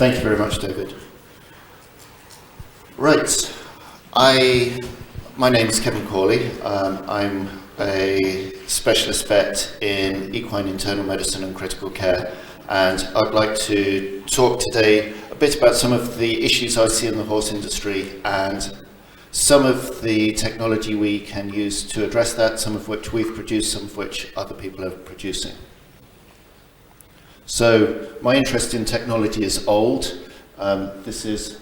Thank you very much, David. Right, my name is Kevin Corley. I'm a specialist vet in equine internal medicine and critical care, and I'd like to talk today a bit about some of the issues I see in the horse industry and some of the technology we can use to address that, some of which we've produced, some of which other people are producing. So my interest in technology is old. This is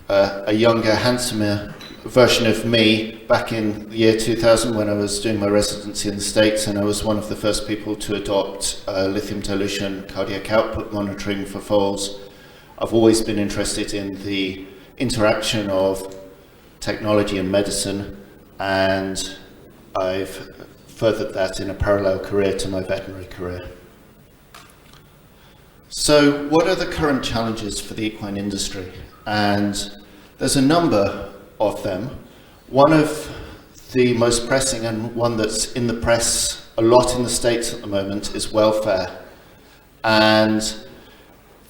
a younger, handsomer version of me back in the year 2000 when I was doing my residency in the States, and I was one of the first people to adopt lithium dilution cardiac output monitoring for foals. I've always been interested in the interaction of technology and medicine, and I've furthered that in a parallel career to my veterinary career. So what are the current challenges for the equine industry? And there's a number of them. One of the most pressing, and one that's in the press a lot in the States at the moment, is welfare. And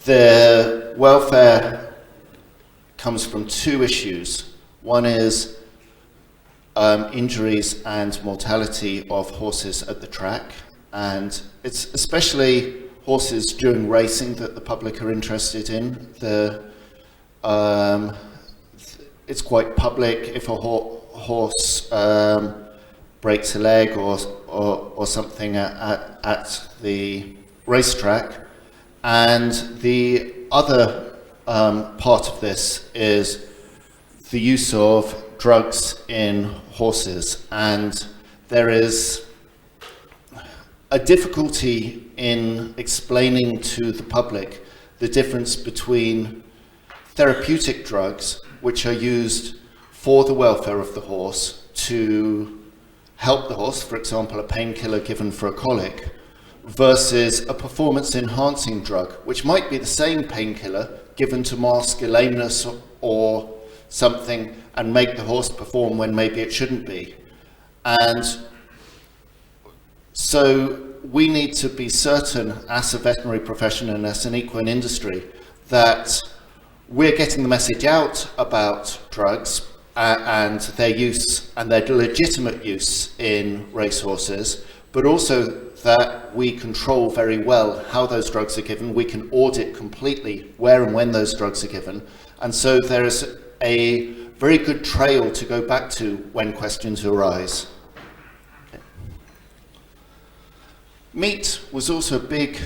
the welfare comes from two issues. One is injuries and mortality of horses at the track, and it's especially horses during racing that the public are interested in. It's quite public if a horse breaks a leg or something at the racetrack. And the other part of this is the use of drugs in horses, and there is a difficulty in explaining to the public the difference between therapeutic drugs, which are used for the welfare of the horse to help the horse, for example, a painkiller given for a colic, versus a performance-enhancing drug, which might be the same painkiller given to mask a lameness or something and make the horse perform when maybe it shouldn't be. And so we need to be certain as a veterinary profession and as an equine industry that we're getting the message out about drugs and their use and their legitimate use in racehorses, but also that we control very well how those drugs are given. We can audit completely where and when those drugs are given. And so there is a very good trail to go back to when questions arise. Okay. Meat was also a big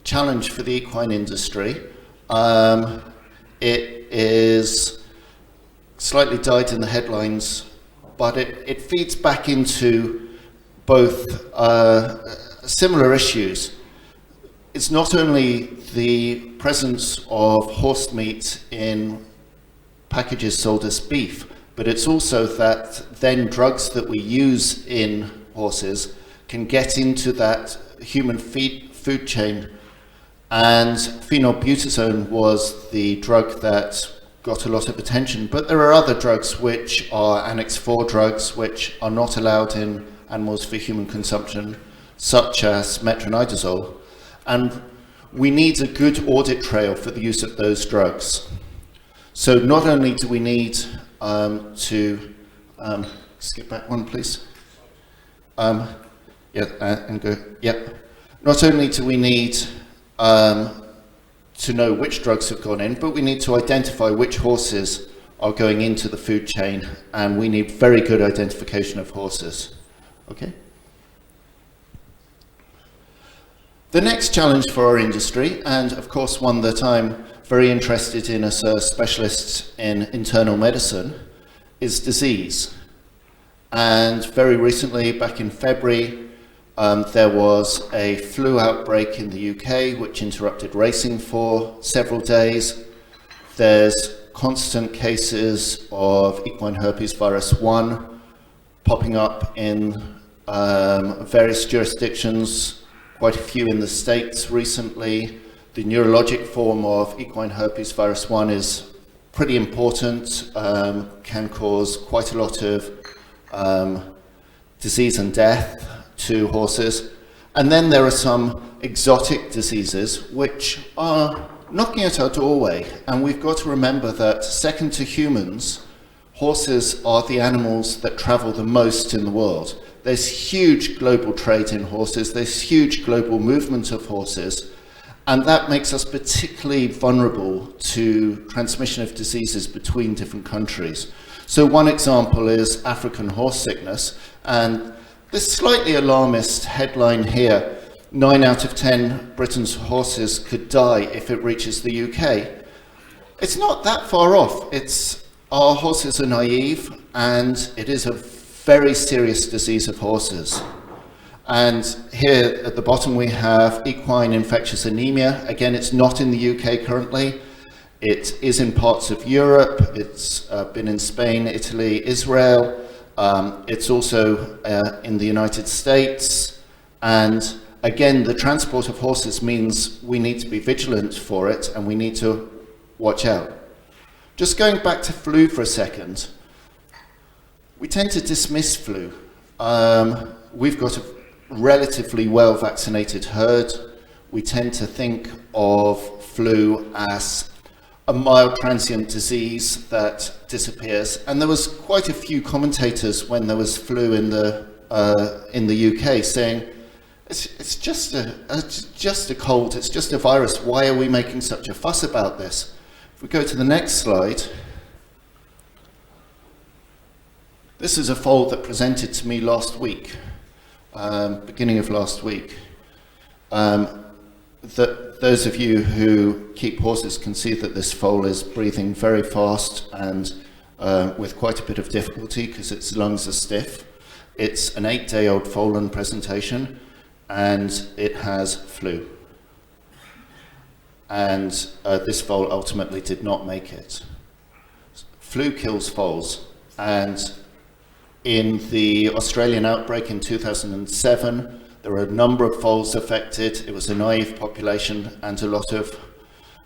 challenge for the equine industry. It is slightly died in the headlines, but it feeds back into both similar issues. It's not only the presence of horse meat in packages sold as beef, but it's also that then drugs that we use in horses can get into that human food chain. And phenylbutazone was the drug that got a lot of attention, but there are other drugs which are Annex 4 drugs which are not allowed in animals for human consumption, such as metronidazole, and we need a good audit trail for the use of those drugs. So not only do we need to skip back one, please. Not only do we need to know which drugs have gone in, but we need to identify which horses are going into the food chain, and we need very good identification of horses. Okay. The next challenge for our industry, and of course one that I'm very interested in as a specialist in internal medicine, is disease. And very recently, back in February, there was a flu outbreak in the UK which interrupted racing for several days. There's constant cases of equine herpes virus 1 popping up in various jurisdictions, quite a few in the States recently. The neurologic form of equine herpes virus 1 is pretty important, can cause quite a lot of disease and death to horses. And then there are some exotic diseases which are knocking at our doorway, and we've got to remember that second to humans, horses are the animals that travel the most in the world. There's huge global trade in horses, there's huge global movement of horses, and that makes us particularly vulnerable to transmission of diseases between different countries. So one example is African horse sickness, and this slightly alarmist headline here, 9 out of 10 Britain's horses could die if it reaches the UK. It's not that far off. Our horses are naive, and it is a very serious disease of horses. And here at the bottom we have equine infectious anemia. Again, it's not in the UK currently. It is in parts of Europe. It's been in Spain, Italy, Israel. It's also in the United States. And again, the transport of horses means we need to be vigilant for it, and we need to watch out. Just going back to flu for a second, we tend to dismiss flu. We've got a relatively well vaccinated herd. We tend to think of flu as a mild transient disease that disappears. And there was quite a few commentators when there was flu in the UK saying, it's just a cold, it's just a virus. Why are we making such a fuss about this? If we go to the next slide, this is a foal that presented to me last week, beginning of last week. Those of you who keep horses can see that this foal is breathing very fast and with quite a bit of difficulty because its lungs are stiff. It's an 8-day-old foal in presentation, and it has flu. And this foal ultimately did not make it. Flu kills foals, and in the Australian outbreak in 2007, there were a number of foals affected. It was a naive population, and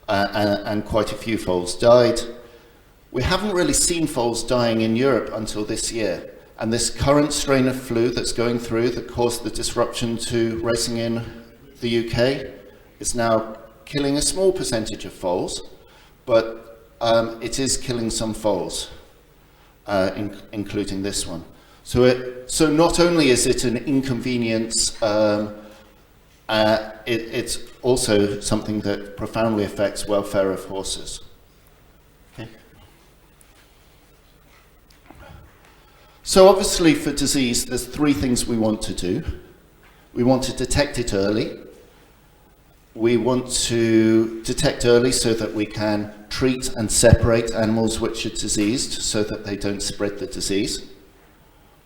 and quite a few foals died. We haven't really seen foals dying in Europe until this year. And this current strain of flu that's going through that caused the disruption to racing in the UK is now killing a small percentage of foals, but it is killing some foals, including this one. So not only is it an inconvenience, it's also something that profoundly affects welfare of horses. Okay. So obviously for disease, there's 3 things we want to do. We want to detect it early. We want to detect early so that we can treat and separate animals which are diseased so that they don't spread the disease.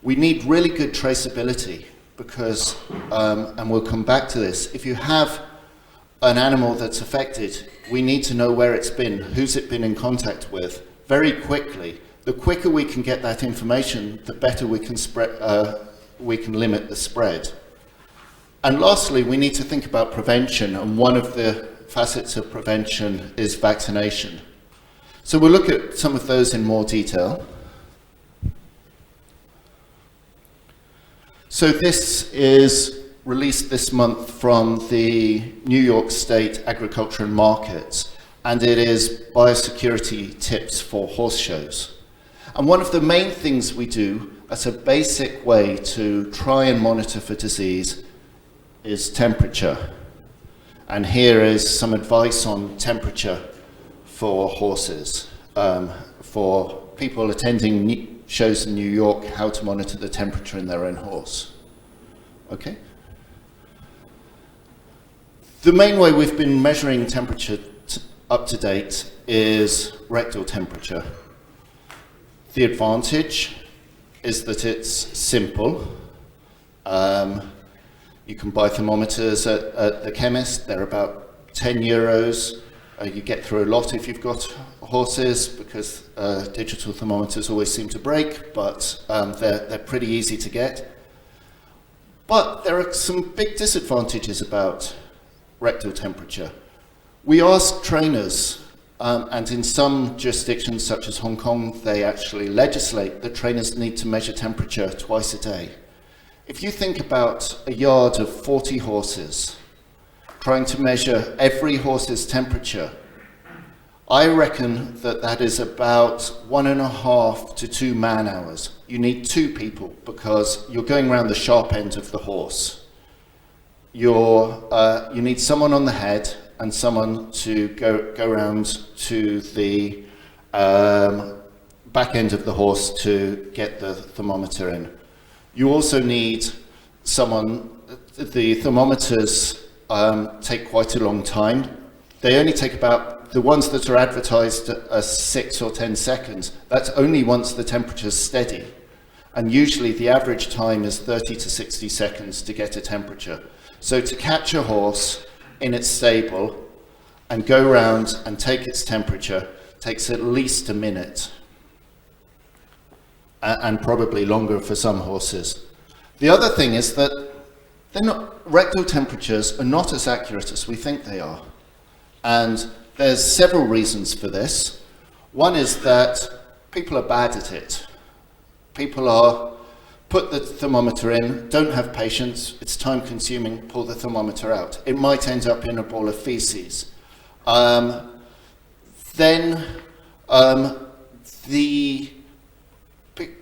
We need really good traceability because, and we'll come back to this, if you have an animal that's affected, we need to know where it's been, who's it been in contact with, very quickly. The quicker we can get that information, the better we can limit the spread. And lastly, we need to think about prevention, and one of the facets of prevention is vaccination. So we'll look at some of those in more detail. So this is released this month from the New York State Agriculture and Markets, and it is biosecurity tips for horse shows. And one of the main things we do as a basic way to try and monitor for disease is temperature. And here is some advice on temperature for horses, for people attending shows in New York, how to monitor the temperature in their own horse. Okay? The main way we've been measuring temperature up to date is rectal temperature. The advantage is that it's simple. You can buy thermometers at the chemist. They're about 10 euros. You get through a lot if you've got horses because digital thermometers always seem to break, but they're pretty easy to get. But there are some big disadvantages about rectal temperature. We ask trainers, and in some jurisdictions such as Hong Kong, they actually legislate that trainers need to measure temperature twice a day. If you think about a yard of 40 horses, trying to measure every horse's temperature I reckon that that is about 1.5 to 2 man hours. You need 2 people because you're going around the sharp end of the horse. You need someone on the head and someone to go around to the back end of the horse to get the thermometer in. You also need someone, the thermometers take quite a long time. They only take about, the ones that are advertised are 6 or 10 seconds. That's only once the temperature's steady. And usually the average time is 30 to 60 seconds to get a temperature. So to catch a horse in its stable and go around and take its temperature takes at least a minute. And probably longer for some horses. The other thing is that rectal temperatures are not as accurate as we think they are. And there's several reasons for this. One is that people are bad at it. People put the thermometer in, don't have patience, it's time consuming, pull the thermometer out. It might end up in a ball of feces.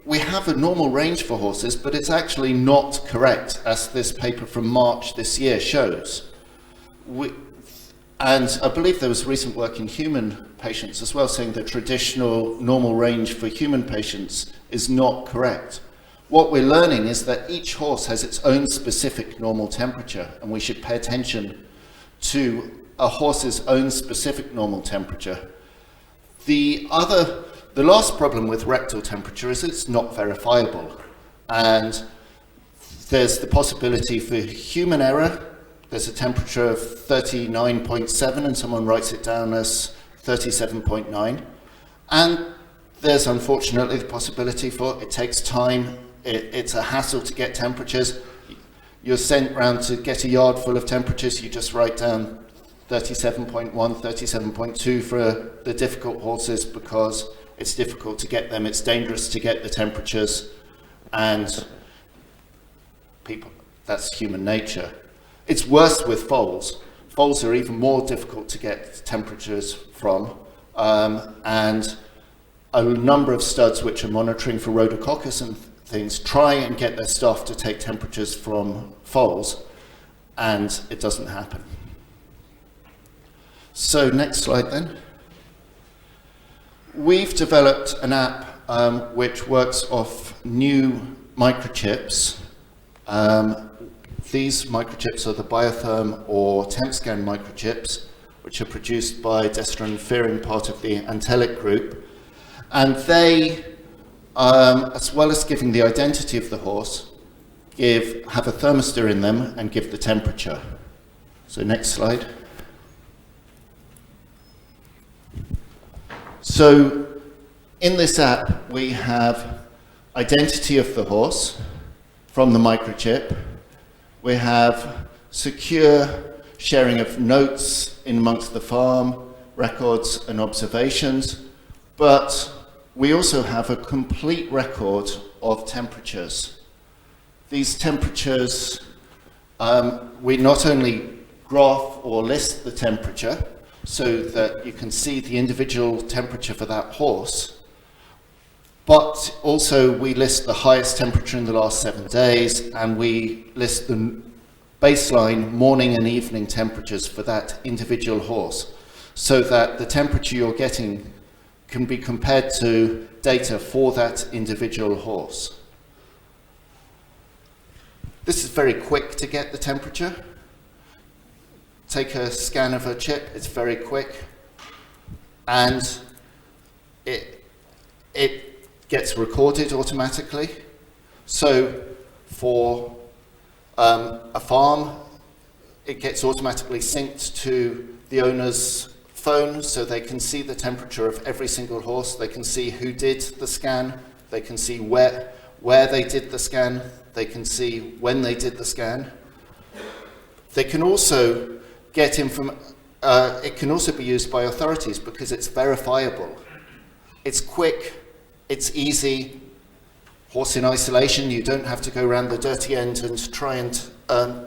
We have a normal range for horses, but it's actually not correct, as this paper from March this year shows. And I believe there was recent work in human patients as well, saying the traditional normal range for human patients is not correct. What we're learning is that each horse has its own specific normal temperature, and we should pay attention to a horse's own specific normal temperature. The last problem with rectal temperature is it's not verifiable, and there's the possibility for human error. There's a temperature of 39.7 and someone writes it down as 37.9. And there's unfortunately the possibility for it takes time. It's a hassle to get temperatures. You're sent round to get a yard full of temperatures. You just write down 37.1, 37.2 for the difficult horses because it's difficult to get them. It's dangerous to get the temperatures, and that's human nature. It's worse with foals. Foals are even more difficult to get temperatures from, and a number of studs which are monitoring for rhodococcus and things try and get their staff to take temperatures from foals, and it doesn't happen. So next slide then. We've developed an app which works off new microchips. These microchips are the Biotherm or Temp scan microchips, which are produced by Dester and Fearing, part of the Antelic group. And they, as well as giving the identity of the horse, have a thermistor in them and give the temperature. So next slide. So in this app, we have identity of the horse from the microchip. We have secure sharing of notes in amongst the farm, records and observations, but we also have a complete record of temperatures. These temperatures, we not only graph or list the temperature so that you can see the individual temperature for that horse, but also we list the highest temperature in the last 7 days, and we list the baseline morning and evening temperatures for that individual horse, so that the temperature you're getting can be compared to data for that individual horse. This is very quick to get the temperature. Take a scan of a chip, it's very quick, and it gets recorded automatically. So for a farm, it gets automatically synced to the owner's phone, so they can see the temperature of every single horse. They can see who did the scan. They can see where they did the scan. They can see when they did the scan. They can also get it can also be used by authorities because it's verifiable. It's quick, it's easy. Horse in isolation, you don't have to go around the dirty end and try and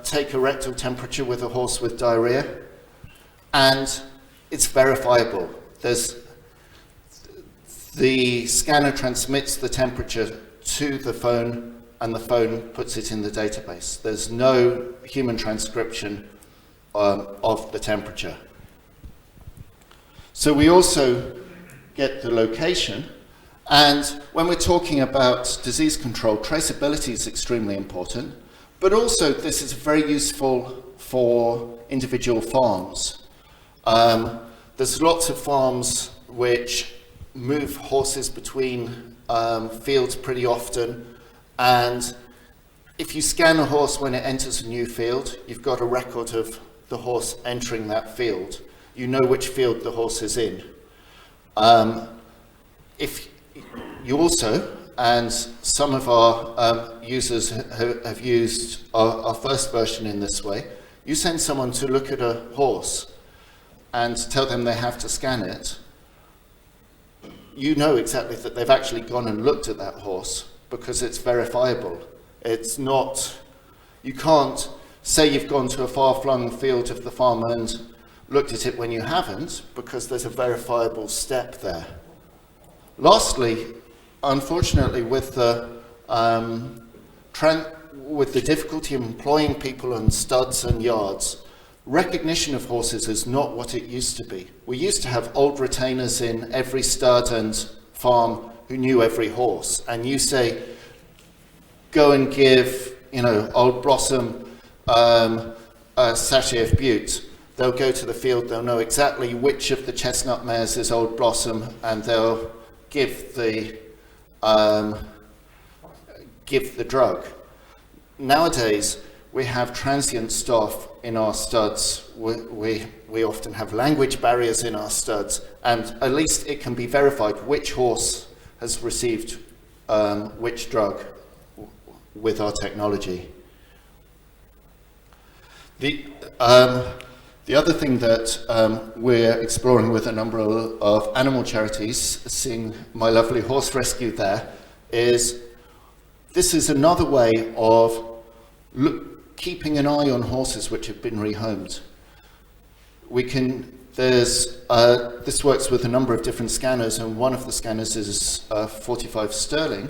take a rectal temperature with a horse with diarrhea. And it's verifiable. the scanner transmits the temperature to the phone, and the phone puts it in the database. There's no human transcription of the temperature. So we also get the location, and when we're talking about disease control, traceability is extremely important, but also this is very useful for individual farms. There's lots of farms which move horses between fields pretty often, and if you scan a horse when it enters a new field, you've got a record of the horse entering that field. You know which field the horse is in. If you also, and some of our users have used our first version in this way, you send someone to look at a horse and tell them they have to scan it, you know exactly that they've actually gone and looked at that horse because it's verifiable. It's not, you can't say you've gone to a far-flung field of the farm and looked at it when you haven't, because there's a verifiable step there. Lastly, unfortunately, with the difficulty of employing people on studs and yards, recognition of horses is not what it used to be. We used to have old retainers in every stud and farm who knew every horse, and you say, go and give, Old Blossom a sachet of Butte. They'll go to the field, they'll know exactly which of the chestnut mares is Old Blossom, and they'll give the drug. Nowadays, we have transient staff in our studs. We often have language barriers in our studs, and at least it can be verified which horse has received which drug with our technology. The other thing that we're exploring with a number of animal charities, seeing my lovely horse rescue there, is this is another way of keeping an eye on horses which have been rehomed. This works with a number of different scanners, and one of the scanners is 45 sterling,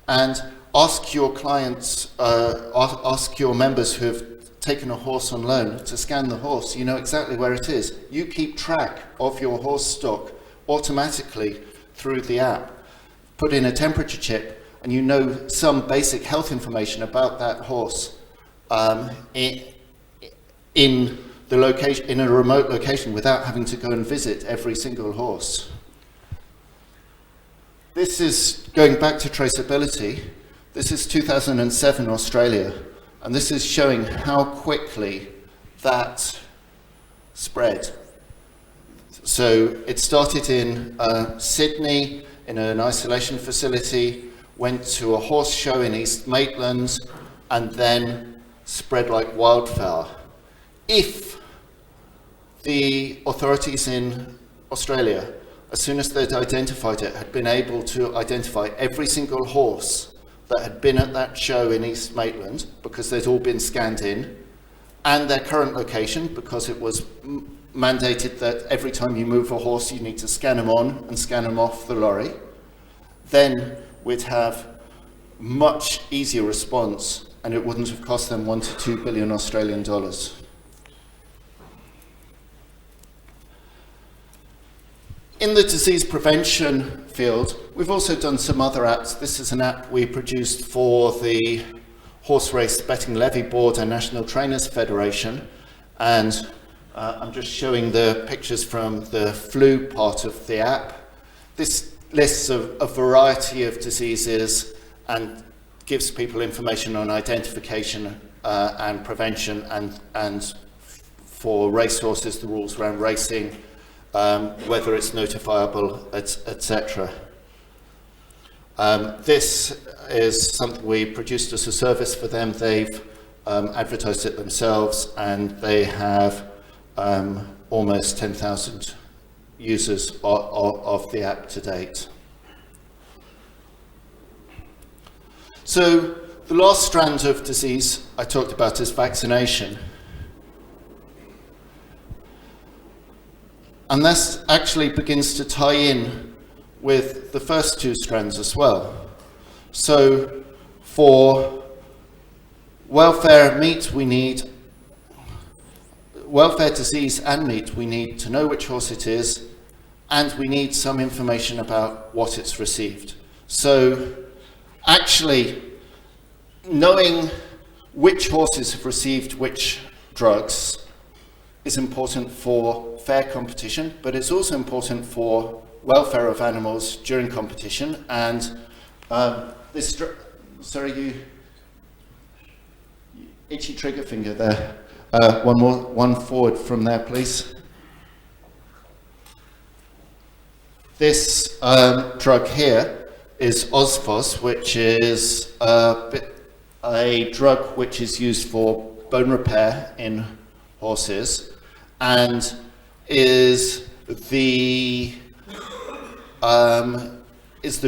and ask your clients, ask your members who have taken a horse on loan to scan the horse. You know exactly where it is. You keep track of your horse stock automatically through the app. Put in a temperature chip, and you know some basic health information about that horse in the location, in a remote location, without having to go and visit every single horse. This is going back to traceability. This is 2007 Australia, and this is showing how quickly that spread. So it started in Sydney in an isolation facility, went to a horse show in East Maitland, and then spread like wildfire. If the authorities in Australia, as soon as they'd identified it, had been able to identify every single horse that had been at that show in East Maitland, because they'd all been scanned in, and their current location, because it was mandated that every time you move a horse you need to scan them on and scan them off the lorry, then we'd have much easier response, and it wouldn't have cost them 1 to 2 billion Australian dollars. In the disease prevention field, we've also done some other apps. This is an app we produced for the Horse Race Betting Levy Board and National Trainers Federation, and I'm just showing the pictures from the flu part of the app. This lists a variety of diseases and gives people information on identification and prevention, and for racehorses, the rules around racing, whether it's notifiable, etc. This is something we produced as a service for them. They've advertised it themselves, and they have almost 10,000 users of the app to date. So the last strand of disease I talked about is vaccination. And this actually begins to tie in with the first two strands as well. So for welfare meat, we need welfare disease and meat, we need to know which horse it is, and we need some information about what it's received. So actually, knowing which horses have received which drugs is important for fair competition, but it's also important for welfare of animals during competition. And itchy trigger finger there. One forward from there, please. This drug here is Osphos, which is a drug which is used for bone repair in horses, and is the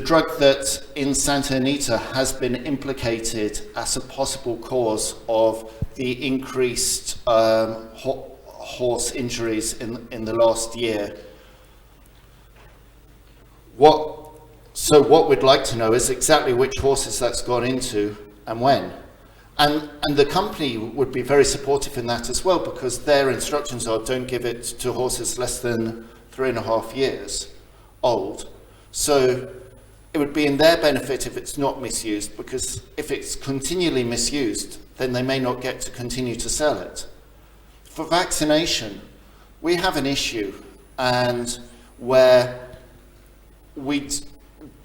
drug that in Santa Anita has been implicated as a possible cause of the increased horse injuries in the last year. So what we'd like to know is exactly which horses that's gone into and when. And the company would be very supportive in that as well, because their instructions are don't give it to horses less than 3.5 years old. So it would be in their benefit if it's not misused, because if it's continually misused, then they may not get to continue to sell it. For vaccination, we have an issue, and where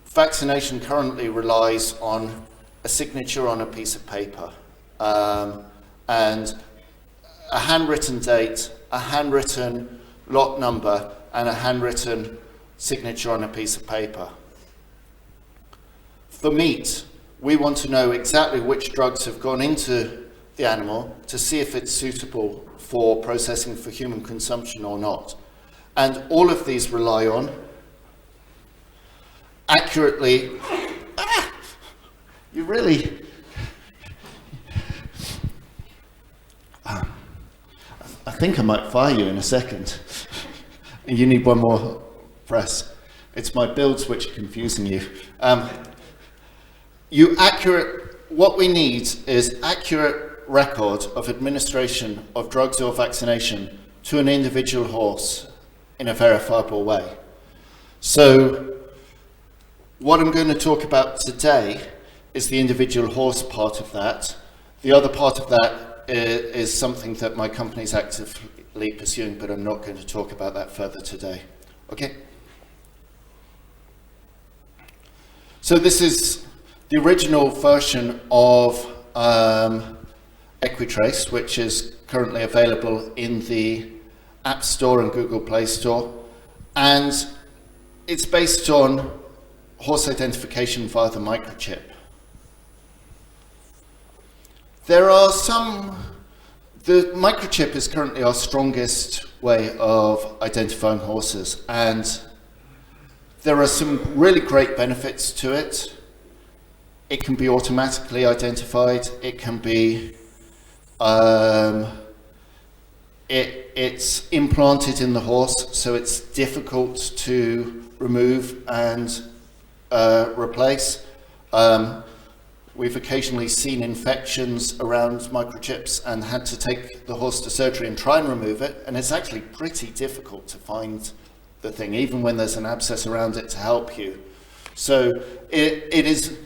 vaccination currently relies on a signature on a piece of paper, and a handwritten date, a handwritten lot number, and a handwritten signature on a piece of paper. For meat, we want to know exactly which drugs have gone into the animal to see if it's suitable for processing for human consumption or not. And all of these rely on accurately, you really, I think I might fire you in a second. You need one more press. It's my builds which are confusing you. What we need is accurate record of administration of drugs or vaccination to an individual horse in a verifiable way. So what I'm going to talk about today is the individual horse part of that. The other part of that is something that my company is actively pursuing, but I'm not going to talk about that further today. Okay? So this is the original version of EquiTrace, which is currently available in the App Store and Google Play Store. And it's based on horse identification via the microchip. The microchip is currently our strongest way of identifying horses, and there are some really great benefits to it. It can be automatically identified. It can be, it's implanted in the horse, so it's difficult to remove and replace. We've occasionally seen infections around microchips and had to take the horse to surgery and try and remove it, and it's actually pretty difficult to find the thing, even when there's an abscess around it to help you. So it is,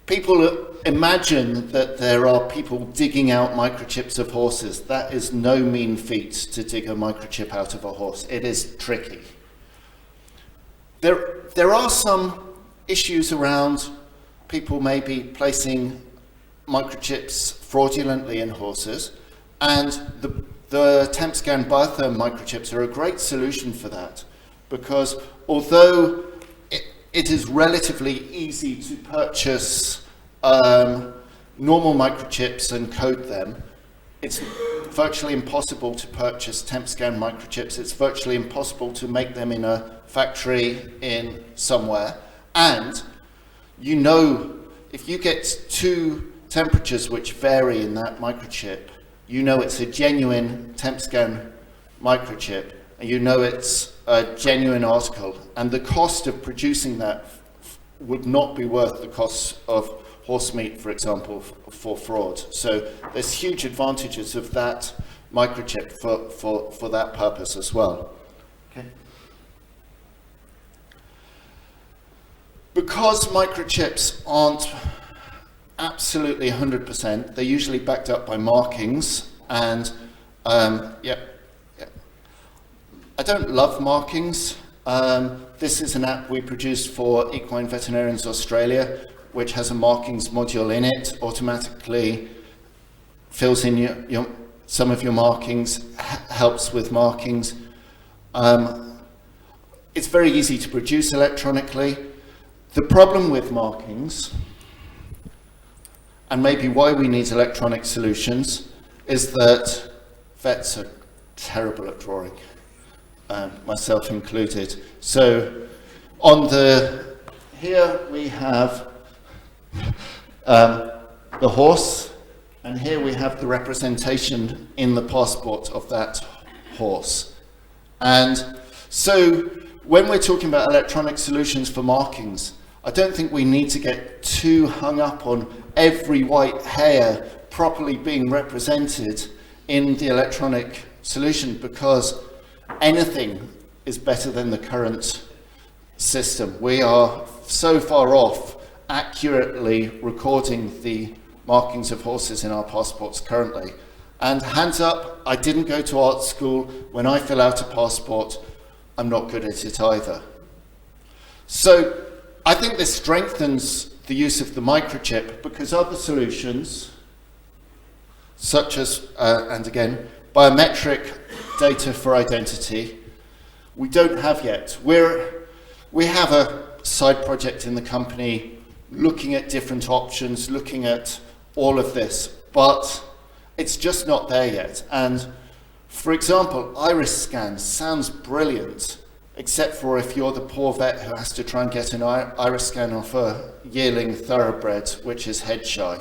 people imagine that there are people digging out microchips of horses. That is no mean feat to dig a microchip out of a horse. It is tricky. There are some issues around people maybe placing microchips fraudulently in horses, and the Temp scan biotherm microchips are a great solution for that, because although it is relatively easy to purchase normal microchips and code them, it's virtually impossible to purchase Temp scan microchips. It's virtually impossible to make them in a factory in somewhere. And you know, if you get two temperatures which vary in that microchip, you know it's a genuine Temp scan microchip, and you know it's a genuine article, and the cost of producing that would not be worth the cost of horse meat, for example, for fraud. So there's huge advantages of that microchip for that purpose as well. Okay. Because microchips aren't absolutely 100%, they're usually backed up by markings, and I don't love markings. This is an app we produced for Equine Veterinarians Australia, which has a markings module in it, automatically fills in some of your markings, helps with markings. It's very easy to produce electronically. The problem with markings, and maybe why we need electronic solutions, is that vets are terrible at drawing, myself included. So here we have the horse, and here we have the representation in the passport of that horse. And so when we're talking about electronic solutions for markings, I don't think we need to get too hung up on every white hair properly being represented in the electronic solution, because anything is better than the current system. We are so far off accurately recording the markings of horses in our passports currently. And hands up, I didn't go to art school. When I fill out a passport, I'm not good at it either. So I think this strengthens the use of the microchip, because other solutions, such as, and again, biometric data for identity, we don't have yet. We have a side project in the company looking at different options, looking at all of this, but it's just not there yet. And for example, iris scan sounds brilliant, except for if you're the poor vet who has to try and get an iris scan off a yearling thoroughbred, which is head shy.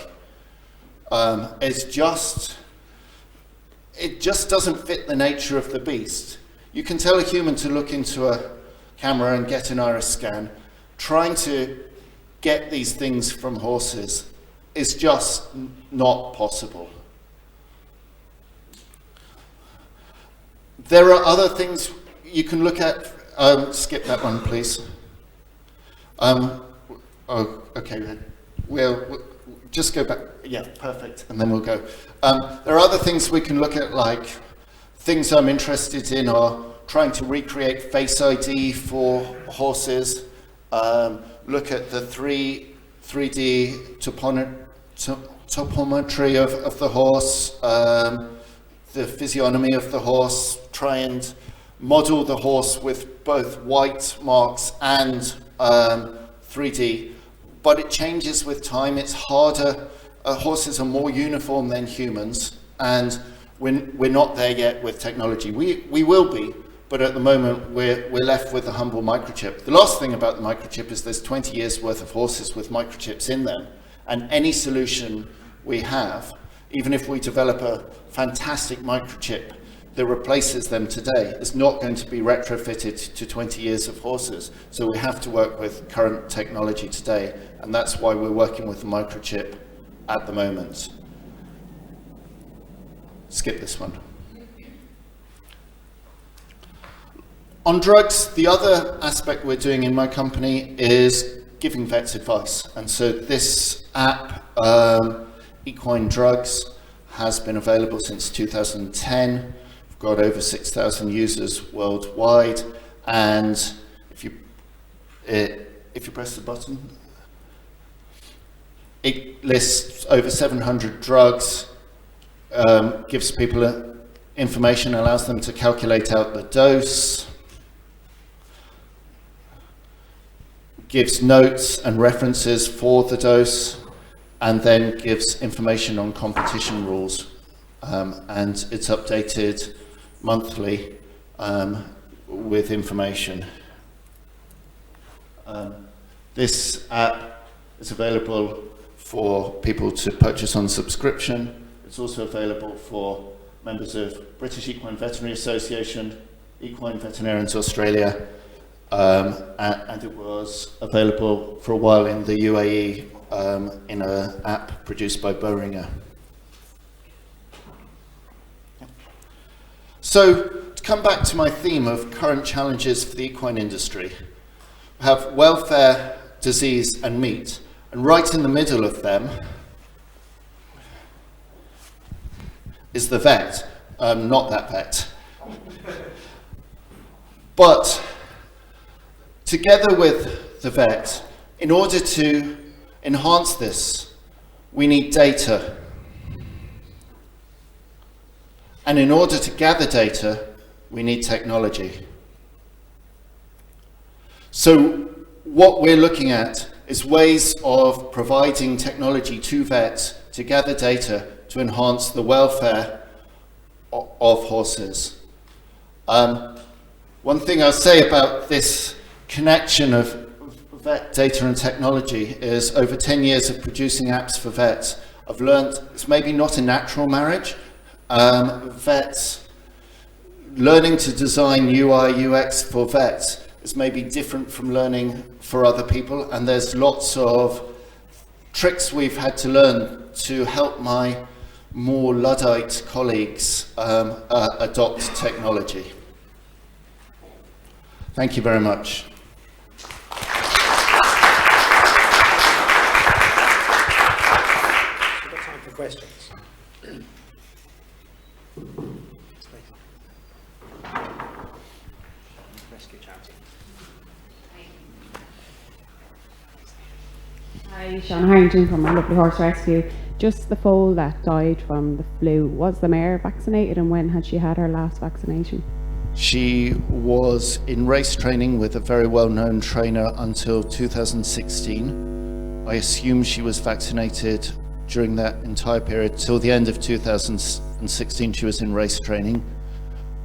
It just doesn't fit the nature of the beast. You can tell a human to look into a camera and get an iris scan. Trying to get these things from horses is just not possible. There are other things you can look at. Skip that one, please. Okay, we'll just go back. Yeah, perfect, and then we'll go. There are other things we can look at, like things I'm interested in are trying to recreate Face ID for horses, look at the 3D topometry of the horse, the physiognomy of the horse, try and model the horse with both white marks and 3D, but it changes with time. It's harder. Horses are more uniform than humans, and we're not there yet with technology. We will be, but at the moment we're left with a humble microchip. The last thing about the microchip is there's 20 years worth of horses with microchips in them, and any solution we have, even if we develop a fantastic microchip that replaces them today, is not going to be retrofitted to 20 years of horses. So we have to work with current technology today, and that's why we're working with the microchip at the moment. Skip this one. On drugs, the other aspect we're doing in my company is giving vets advice. And so this app, Equine Drugs, has been available since 2010. We've got over 6,000 users worldwide. And if you press the button, it lists over 700 drugs, gives people information, allows them to calculate out the dose, gives notes and references for the dose, and then gives information on competition rules. And it's updated monthly with information. This app is available for people to purchase on subscription. It's also available for members of British Equine Veterinary Association Equine Veterinarians Australia, and it was available for a while in the UAE in an app produced by Boehringer. So, to come back to my theme of current challenges for the equine industry, we have welfare, disease, and meat, and right in the middle of them is the vet, not that vet. But together with the vet, in order to enhance this, we need data. And in order to gather data, we need technology. So what we're looking at is ways of providing technology to vets to gather data to enhance the welfare of horses. One thing I'll say about this connection of vet data and technology is over 10 years of producing apps for vets, I've learned it's maybe not a natural marriage. Vets learning to design UI UX for vets is maybe different from learning for other people, and there's lots of tricks we've had to learn to help my more Luddite colleagues adopt technology. Thank you very much. We've got time for questions. Rescue charity. Hi, Sean Harrington from My Lovely Horse Rescue. Just the foal that died from the flu, was the mare vaccinated, and when had she had her last vaccination? She was in race training with a very well-known trainer until 2016. I assume she was vaccinated during that entire period. Till the end of 2016, she was in race training.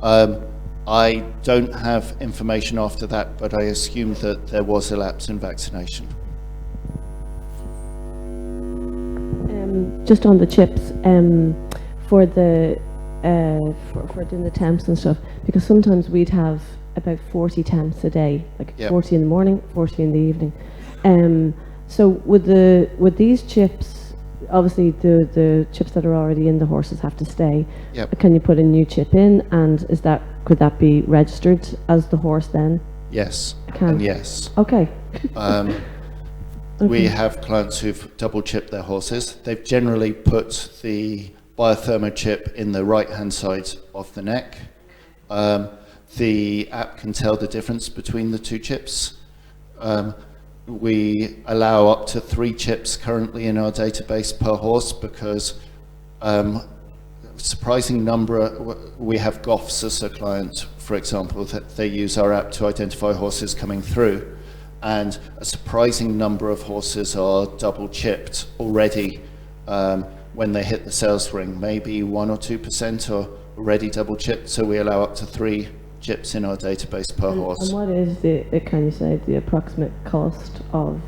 I don't have information after that, but I assume that there was a lapse in vaccination. Just on the chips, for the for doing the temps and stuff, because sometimes we'd have about 40 temps a day, like Yep. 40 in the morning, 40 in the evening. So would these chips, obviously the chips that are already in the horses have to stay. Yep. Can you put a new chip in, and could that be registered as the horse then? Yes, Can. and yes. Okay. We have clients who've double chipped their horses. They've generally put the biothermo chip in the right-hand side of the neck. The app can tell the difference between the two chips. We allow up to 3 chips currently in our database per horse because surprising number, we have Goffs as a client, for example, that they use our app to identify horses coming through. And a surprising number of horses are double chipped already when they hit the sales ring. Maybe 1 or 2% are already double chipped, so we allow up to 3 chips in our database per horse. And what is the approximate cost of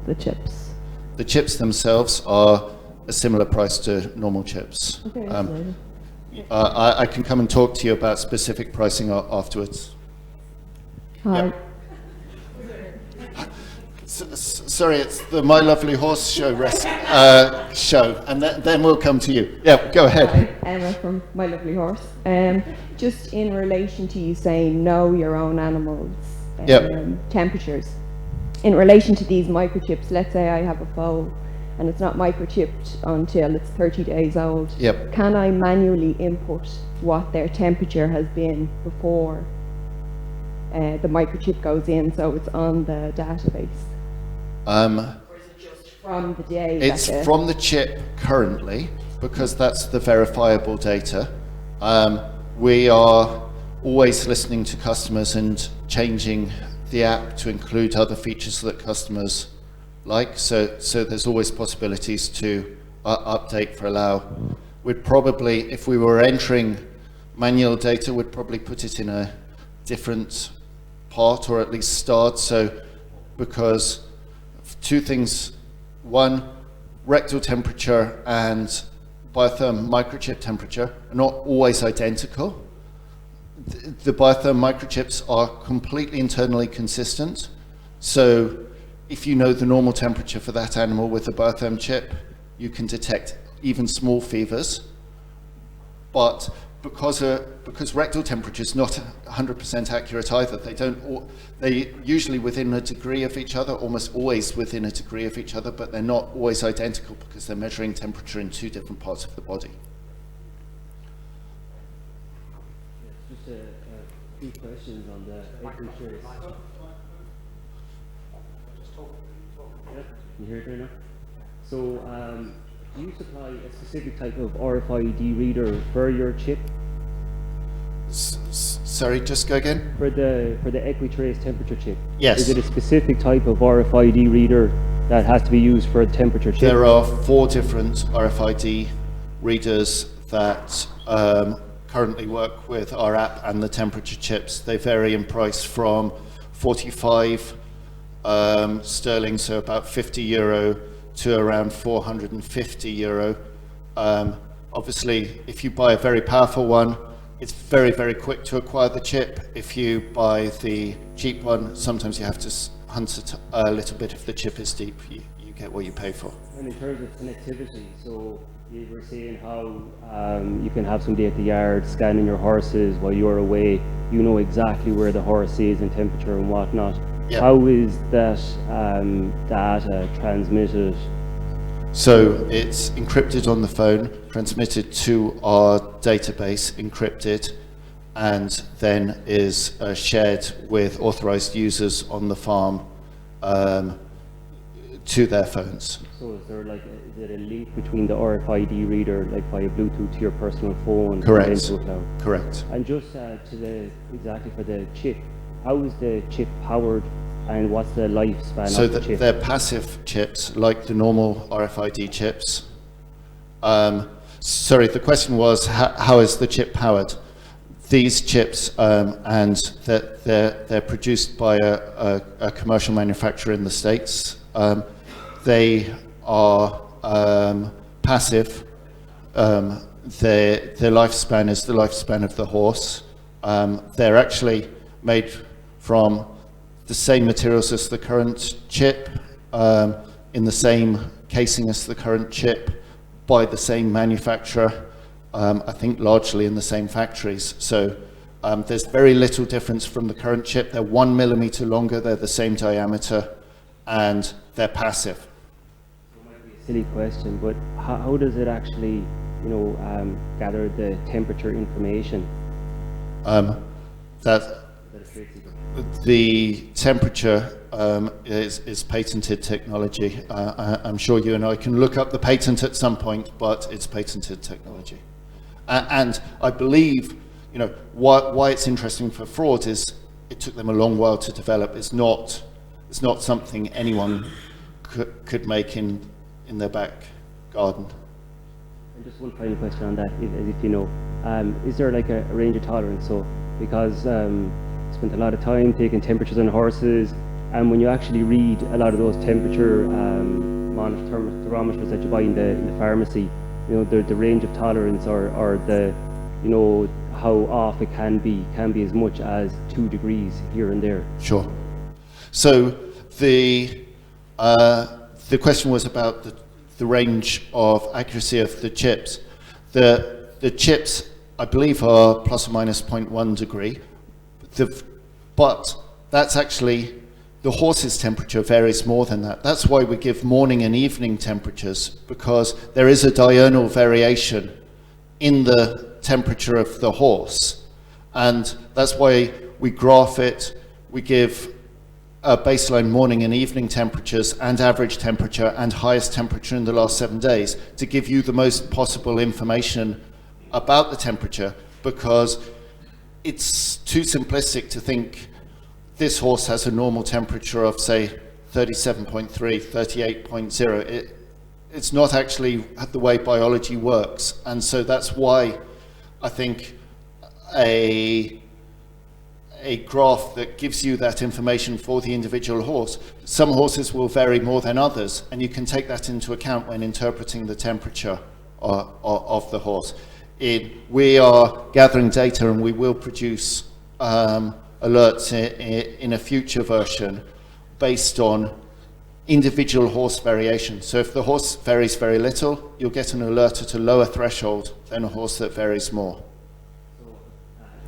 the chips? The chips themselves are a similar price to normal chips. Okay, I can come and talk to you about specific pricing afterwards. Hi. Yep. Sorry, it's the My Lovely Horse show, show, and then we'll come to you. Yeah, go ahead. Hi, Emma from My Lovely Horse. Just in relation to you saying know your own animals' temperatures, in relation to these microchips, let's say I have a foal and it's not microchipped until it's 30 days old. Yep. Can I manually input what their temperature has been before the microchip goes in, so it's on the database? Or is it just from the day? It's from the chip currently, because that's the verifiable data. We are always listening to customers and changing the app to include other features that customers like. So there's always possibilities to update for allow. We'd probably, if we were entering manual data, we'd probably put it in a different part, or at least start. So because 2 things: one, rectal temperature and biotherm microchip temperature are not always identical. the biotherm microchips are completely internally consistent. So if you know the normal temperature for that animal with the biotherm chip, you can detect even small fevers. But because rectal temperature is not 100% accurate either, they usually within a degree of each other, almost always within a degree of each other, but they're not always identical because they're measuring temperature in two different parts of the body. Just a few questions on the EquiTrace. Yeah, can you hear it right now? So, do you supply a specific type of RFID reader for your chip? Sorry, just go again? For the EquiTrace temperature chip? Yes. Is it a specific type of RFID reader that has to be used for a temperature chip? There are 4 different RFID readers that currently work with our app and the temperature chips. They vary in price from 45 sterling, so about €50, to around €450. Obviously, if you buy a very powerful one, it's very, very quick to acquire the chip. If you buy the cheap one, sometimes you have to hunt it a little bit. If the chip is deep, you get what you pay for. And in terms of connectivity, so you were saying how you can have somebody at the yard scanning your horses while you're away. You know exactly where the horse is and temperature and whatnot. Yeah. How is that data transmitted? So it's encrypted on the phone, transmitted to our database, encrypted, and then is shared with authorized users on the farm to their phones. So is there is it a link between the RFID reader, like via Bluetooth to your personal phone? Correct. And into a cloud? Correct. And just exactly for the chip, how is the chip powered and what's the lifespan So of the chip? they're passive chips, like the normal RFID chips. Sorry, the question was how is the chip powered? These chips, and they're produced by a commercial manufacturer in the States. They are passive. Their lifespan is the lifespan of the horse. They're actually made from the same materials as the current chip, in the same casing as the current chip, by the same manufacturer, I think largely in the same factories. So there's very little difference from the current chip. They're 1 millimeter longer, they're the same diameter, and they're passive. It might be a silly question, but how does it actually, gather the temperature information? The temperature is patented technology. I'm sure you and I can look up the patent at some point, but it's patented technology. And I believe, why it's interesting for fraud is it took them a long while to develop. It's not something anyone could make in their back garden. And just one final question on that, if you know, is there like a range of tolerance? So because spent a lot of time taking temperatures on horses, and when you actually read a lot of those temperature thermometers that you buy in the pharmacy, the range of tolerance or the how off it can be as much as 2 degrees here and there. Sure. So the question was about the range of accuracy of the chips. The chips, I believe, are plus or minus 0.1 degree. But that's actually, the horse's temperature varies more than that. That's why we give morning and evening temperatures, because there is a diurnal variation in the temperature of the horse. And that's why we graph it. We give baseline morning and evening temperatures and average temperature and highest temperature in the last 7 days to give you the most possible information about the temperature, because it's too simplistic to think this horse has a normal temperature of, say, 37.3, 38.0. It's not actually the way biology works. And so that's why I think a graph that gives you that information for the individual horse. Some horses will vary more than others, and you can take that into account when interpreting the temperature of the horse. We are gathering data, and we will produce alerts in a future version based on individual horse variation. So if the horse varies very little, you'll get an alert at a lower threshold than a horse that varies more.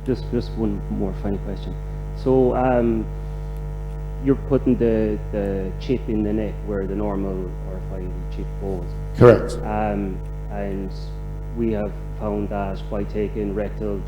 Just one more final question. So you're putting the chip in the neck where the normal RFID chip goes. Correct. And we have found that by taking rectal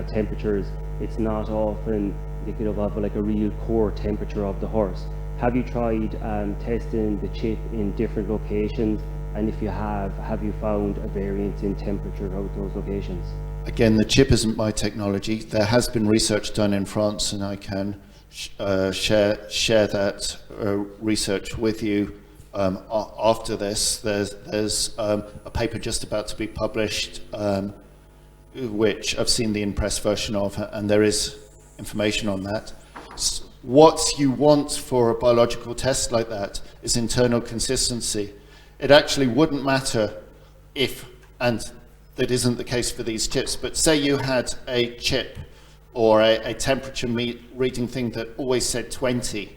temperatures, it's not often indicative of like a real core temperature of the horse. Have you tried testing the chip in different locations? And if you have you found a variance in temperature out those locations? Again, the chip isn't my technology. There has been research done in France, and I can share that research with you after this. There's a paper just about to be published, which I've seen the in-press version of, and there is information on that. What you want for a biological test like that is internal consistency. It actually wouldn't matter if, and that isn't the case for these chips, but say you had a chip or a temperature reading thing that always said 20,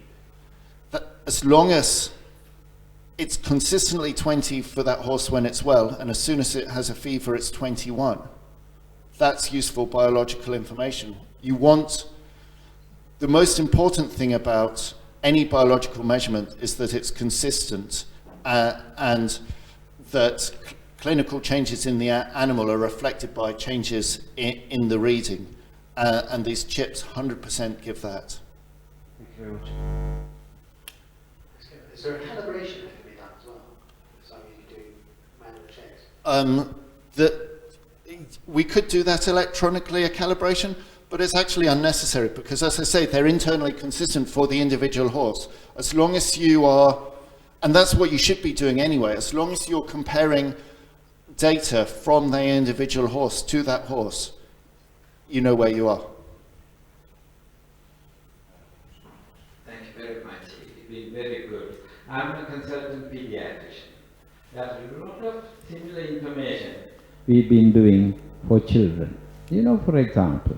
that as long as it's consistently 20 for that horse when it's well, and as soon as it has a fever it's 21, that's useful biological information. You want, the most important thing about any biological measurement is that it's consistent and that clinical changes in the animal are reflected by changes in the reading, and these chips 100% give that. Thank you very much. Is there a calibration that can be done as well? So you do manual checks? We could do that electronically, a calibration, but it's actually unnecessary because, as I say, they're internally consistent for the individual horse. As long as you are, and that's what you should be doing anyway, as long as you're comparing data from the individual horse to that horse, you know where you are. Thank you very much. It's been very good. I'm a consultant pediatrician. There's a lot of similar information we've been doing for children. You know, for example,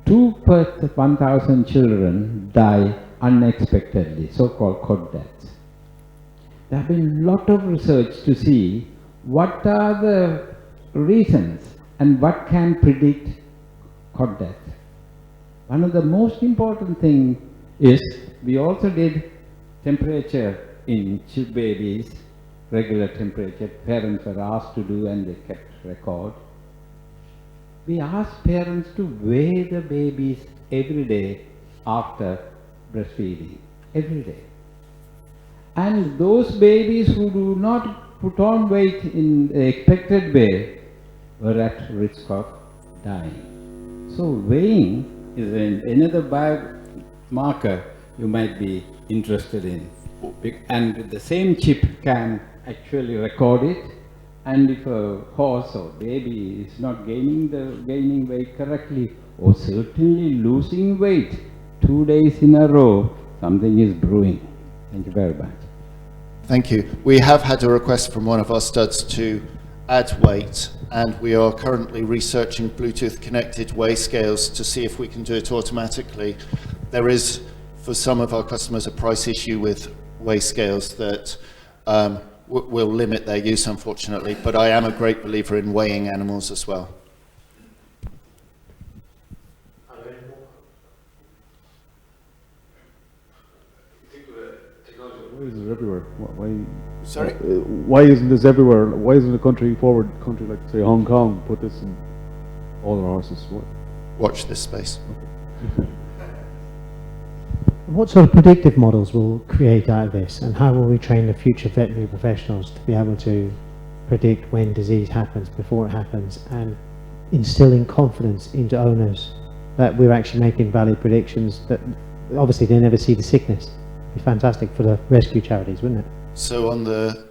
2 per 1,000 children die unexpectedly, so-called cot deaths. There have been a lot of research to see what are the reasons and what can predict cot death. One of the most important things is we also did temperature in babies, regular temperature. Parents were asked to do and they kept record. We asked parents to weigh the babies every day after breastfeeding, every day. And those babies who do not put on weight in the expected way were at risk of dying. So weighing is another biomarker you might be interested in. And the same chip can actually record it, and if a horse or baby is not gaining weight correctly or certainly losing weight 2 days in a row, something is brewing. Thank you very much. Thank you. We have had a request from one of our studs to add weight, and we are currently researching Bluetooth connected weigh scales to see if we can do it automatically. There is, for some of our customers, a price issue with weigh scales that will limit their use, unfortunately, but I am a great believer in weighing animals as well. Are there any more? Why is it everywhere? Why? Sorry? Why isn't this everywhere? Why isn't a country like say Hong Kong put this in all their horses? What? Watch this space. What sort of predictive models will create out of this, and how will we train the future veterinary professionals to be able to predict when disease happens before it happens, and instilling confidence into owners that we're actually making valid predictions, that obviously they never see the sickness? It'd be fantastic for the rescue charities, wouldn't it? So on the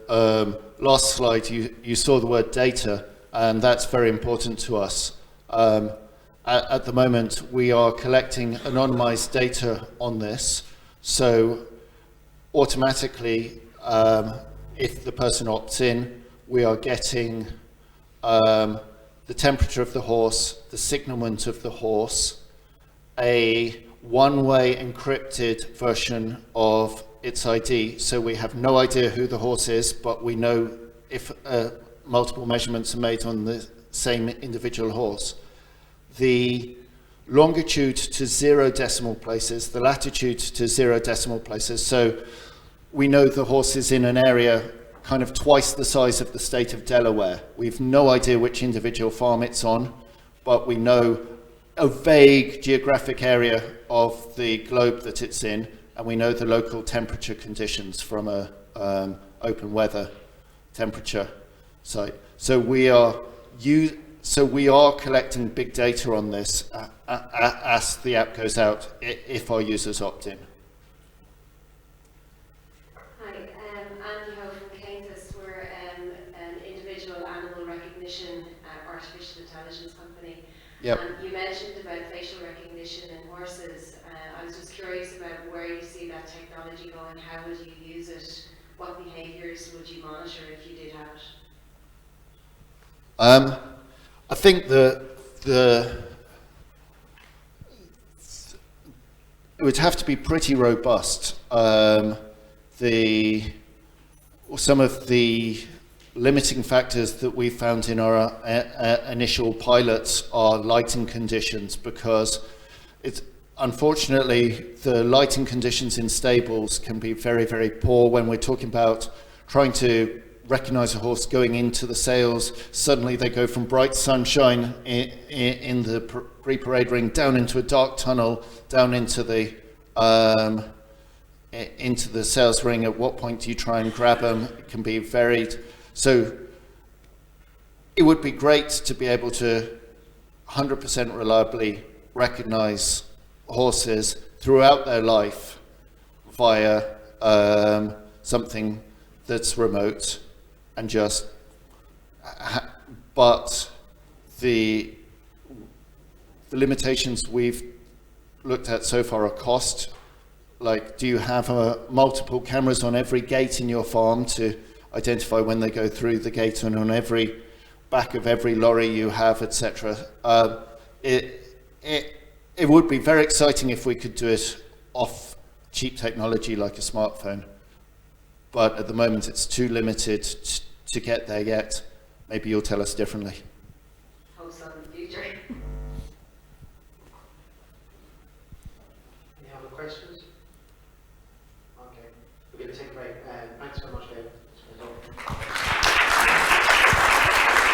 last slide, you saw the word data, and that's very important to us. At the moment, we are collecting anonymized data on this, so automatically, if the person opts in, we are getting the the temperature of the horse, the signalment of the horse, a one-way encrypted version of its ID, so we have no idea who the horse is, but we know if multiple measurements are made on the same individual horse. The longitude to 0 decimal places, the latitude to 0 decimal places, so we know the horse is in an area kind of twice the size of the state of Delaware. We've no idea which individual farm it's on, but we know a vague geographic area of the globe that it's in, and we know the local temperature conditions from a open weather temperature site. So we are collecting big data on this as the app goes out, if our users opt in. Hi, Andy Ho from Kansas. We're an individual animal recognition artificial intelligence company. Yep. You mentioned about facial recognition in horses. I was just curious about where you see that technology going. How would you use it? What behaviours would you monitor if you did have it? I think it would have to be pretty robust. Some of the limiting factors that we found in our initial pilots are lighting conditions, because unfortunately the lighting conditions in stables can be very, very poor when we're talking about trying to recognize a horse going into the sales. Suddenly they go from bright sunshine in the pre-parade ring down into a dark tunnel, down into the sales ring. At what point do you try and grab them? It can be varied. So it would be great to be able to 100% reliably recognize horses throughout their life via something that's remote and just, but the limitations we've looked at so far are cost. Like, do you have multiple cameras on every gate in your farm to identify when they go through the gate, and on every back of every lorry you have, etc. It would be very exciting if we could do it off cheap technology like a smartphone, but at the moment it's too limited to get there yet. Maybe you'll tell us differently. Hope so in the future. Any other questions?